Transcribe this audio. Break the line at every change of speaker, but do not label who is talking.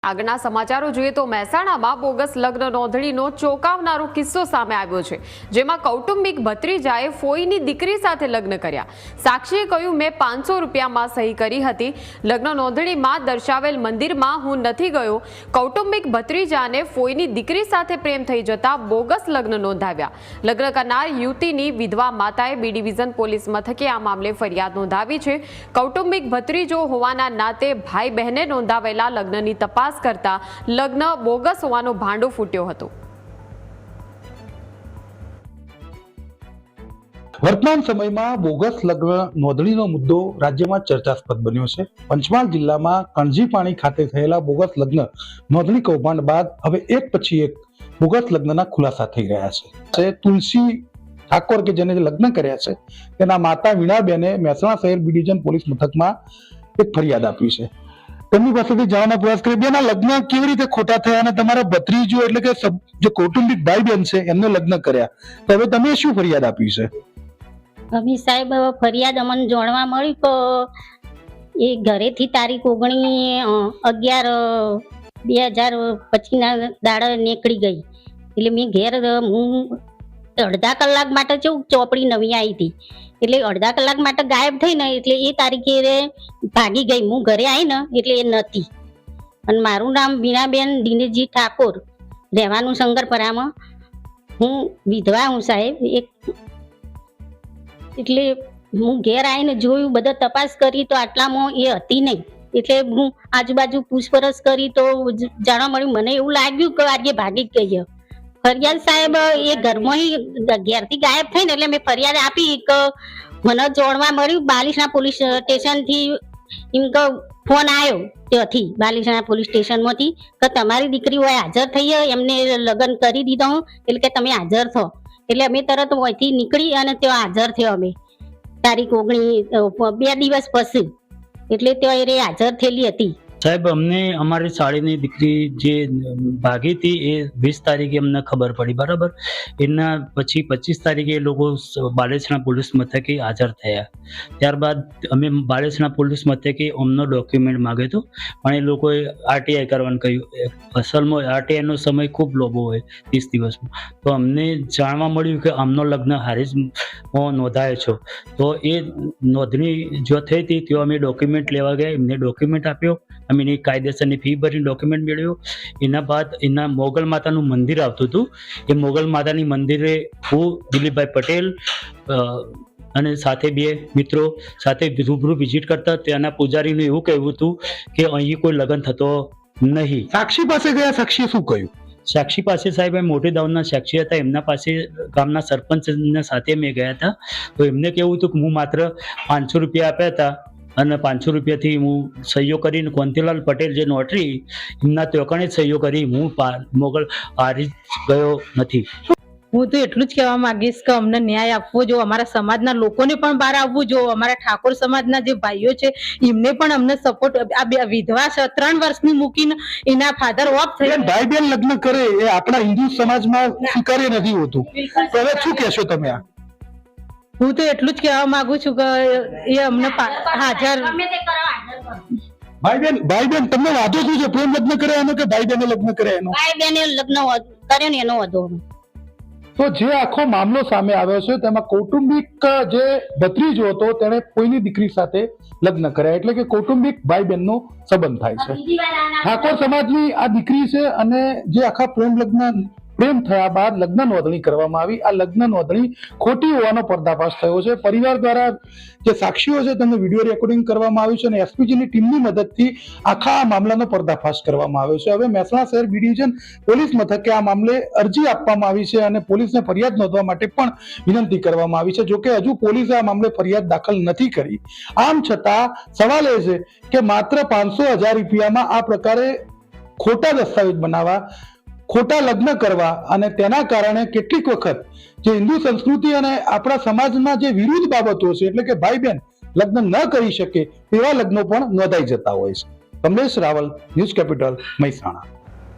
આગળના સમાચારો જોઈએ તો મહેસાણામાં બોગસ લગ્ન નોંધણીનો ચોંકાવનારો કિસ્સો સામે આવ્યો છે, જેમાં કૌટુંબિક ભત્રીજાએ ફોઈની દીકરી સાથે લગ્ન કર્યા. સાક્ષીએ કહ્યું, મેં 500 રૂપિયામાં સહી કરી હતી. લગ્ન નોંધણીમાં દર્શાવેલ મંદિરમાં હું નથી ગયો. કૌટુંબિક ભત્રીજાને ફોઈની દીકરી સાથે પ્રેમ થઈ જતા બોગસ લગ્ન નોંધાવ્યા. લગ્ન કરનાર યુવતીની વિધવા માતાએ બી ડિવિઝન પોલીસ મથકે આ મામલે ફરિયાદ નોંધાવી છે. કૌટુંબિક ભત્રીજો હોવાના નાતે ભાઈ બહેને નોંધાવેલા લગ્નની તપાસ કરતા લગ્ન બોગસ હોવાનો ભાંડો ફૂટ્યો હતો.
વર્તમાન સમયમાં બોગસ લગ્ન નોંધણીનો મુદ્દો રાજ્યમાં ચર્ચાસ્પદ બન્યો છે. પંચમહાલ જિલ્લામાં કણજીપાણી ખાતે થયેલા બોગસ લગ્ન નોંધણી કૌભાંડ બાદ હવે એક પછી એક બોગસ લગ્નના ખુલાસા થઈ રહ્યા છે. તુલસી ઠાકોર કે જેને લગ્ન કર્યા છે તેના માતા વીણાબેને મહેસાણા શહેર બી ડિવિઝન પોલીસ મથકમાં એક ફરિયાદ આપી છે. તેમની પાસેથી જાણવાનો પ્રયાસ કરી, બેના લગ્ન કેવી રીતે ખોટા થયા અને તમારા ભત્રીજો એટલે કે જે કૌટુંબિક ભાઈ બહેન છે એમને લગ્ન કર્યા, તો હવે તમે શું ફરિયાદ આપી છે?
અમે સાહેબ ફરિયાદ અમને જાણવા મળી કે એ ઘરેથી તારીખ 19/11/2025 દાડા નીકળી ગઈ. એટલે મેં ઘેર હું અડધા કલાક માટે ચોપડી નવી આવી હતી, એટલે અડધા કલાક માટે ગાયબ થઈ ને એટલે એ તારીખે ભાગી ગઈ. હું ઘરે આવી ને એટલે એ નથી. અને મારું નામ વીણાબેન દિનેશજી ઠાકોર, રહેવાનું શંકરપરામાં. હું વિધવા હું સાહેબ. એટલે હું ઘેર આવીને જોયું, બધા તપાસ કરી તો આટલામાં એ હતી નહીં. એટલે હું આજુબાજુ પૂછપરછ કરી તો જાણવા મળ્યું, મને એવું લાગ્યું કે આજે ભાગી જ ગઈ. ફરિયાદ સાહેબ એ ઘરમાં ઘેરથી ગાયબ થઈ ને એટલે મેં ફરિયાદ આપી કે મને જાણવા મળ્યું બાલીસણા પોલીસ સ્ટેશનથી એમ કે ફોન આવ્યો ત્યાંથી બાલીસણા પોલીસ સ્ટેશનમાંથી કે તમારી દીકરી હોય હાજર થઈ, એમને લગ્ન કરી દીધો એટલે કે તમે હાજર થો. એટલે અમે તરત અહીંથી નીકળી અને ત્યાં હાજર થયો. અમે તારીખ 2 દિવસ પછી એટલે ત્યાં એ હાજર થયેલી હતી.
સાહેબ, અમને અમારી સાળીની દીકરી જે ભાગી હતી એ 20 તારીખે અમને ખબર પડી, બરાબર. એના પછી 25 તારીખે એ લોકો બાલેસણા પોલીસ મથકે હાજર થયા. ત્યારબાદ અમે બાલેસણા પોલીસ મથકે અમનો ડોક્યુમેન્ટ માંગ્યો હતો, પણ એ લોકોએ આરટીઆઈ કરવાનું કહ્યું. અસલમાં આરટીઆઈનો સમય ખૂબ લાંબો હોય, 30 દિવસમાં. તો અમને જાણવા મળ્યું કે આમનો લગ્ન હારીજમાં નોંધાયો છે. તો એ નોંધણી જો થઈ હતી ત્યાં અમે ડોક્યુમેન્ટ લેવા ગયા. એમને ડોક્યુમેન્ટ આપ્યો, અમે એની કાયદેસરની ફી ભરીને ડોક્યુમેન્ટ મેળવ્યો. એના બાદ એના મોગલ માતાનું મંદિર આવતું હતું. એ મોગલ માતાની મંદિરે હું દિલીપભાઈ પટેલ અને સાથે 2 મિત્રો સાથે રૂબરૂ વિઝિટ કરતા. ત્યાંના પૂજારીનું એવું કહેવું હતું કે અહીં કોઈ લગ્ન થતો નહીં.
સાક્ષી પાસે ગયા, સાક્ષીએ શું કહ્યું?
સાક્ષી પાસે સાહેબ મોટી દાઉદના સાક્ષી હતા, એમના પાસે ગામના સરપંચના સાથે મેં ગયા હતા. તો એમને કેવું હતું કે હું માત્ર 500 રૂપિયા આપ્યા હતા અને 500 રૂપિયાથી હું સહીઓ કરીને કોંતીલાલ પટેલ જે નોટરી એમના ત્યોકણે સહીઓ કરી હું મોગલ હારી ગયો નથી.
હું તો એટલું જ કહેવા માંગીશ કે અમને ન્યાય આપવો જો, અમારા સમાજના લોકોને પણ બહાર આવવું જો, અમારા ઠાકોર સમાજના જે ભાઈઓ છે એમને પણ અમને સપોર્ટ. આ વિધવા 3 વર્ષની મૂકીને એના ફાધર ઓફ થઈ
ભાઈ બહેન લગ્ન કરે એ આપણા હિન્દુ સમાજમાં સ્વીકાર્ય નથી હોતું. તો હવે શું કહેશો તમે?
હું તો એટલું જ કહેવા માંગુ છું કે એ અમને હાજર.
ભાઈ બેન તમને વાંધો શું છે? પ્રેમ લગ્ન કરે એનો કે ભાઈ બેને લગ્ન કરે એનો?
ભાઈ બેને લગ્ન કર્યો ને એનો વધુ.
તો જે આખો મામલો સામે આવ્યો છે તેમાં કૌટુંબિક જે ભત્રીજો હતો તેણે કોઈની દીકરી સાથે લગ્ન કર્યા, એટલે કે કૌટુંબિક ભાઈ બહેનનો સંબંધ થાય છે. ઠાકોર સમાજની આ દીકરી છે અને જે આખા પ્રેમ થયા બાદ લગ્ન નોંધણી કરવામાં આવી. આ લગ્ન નોંધણી ખોટી હોવાનો પર્દાફાશ થયો છે. પરિવાર દ્વારા જે સાક્ષીઓ છે તેનું વિડીયો રેકોર્ડિંગ કરવામાં આવ્યું છે અને એસપીજીની ટીમની મદદથી આખા આ મામલાનો પર્દાફાશ કરવામાં આવ્યો છે. હવે મહેસાણા શહેર બી ડિવિઝન પોલીસ મથકે આ મામલે અરજી આપવામાં આવી છે અને પોલીસને ફરિયાદ નોંધવા માટે પણ વિનંતી કરવામાં આવી છે. જોકે હજુ પોલીસે આ મામલે ફરિયાદ દાખલ નથી કરી. આમ છતાં સવાલ એ છે કે માત્ર 500,000 રૂપિયામાં આ પ્રકારે ખોટા દસ્તાવેજ બનાવવા, ખોટા લગ્ન કરવા અને તેના કારણે કેટલીક વખત જે હિન્દુ સંસ્કૃતિ અને આપણા સમાજના જે વિરુદ્ધ બાબતો છે, એટલે કે ભાઈ બહેન લગ્ન ન કરી શકે તેવા લગ્નો પણ નોંધાઈ જતા હોય છે. Kamlesh Raval, news capital, Mehsana.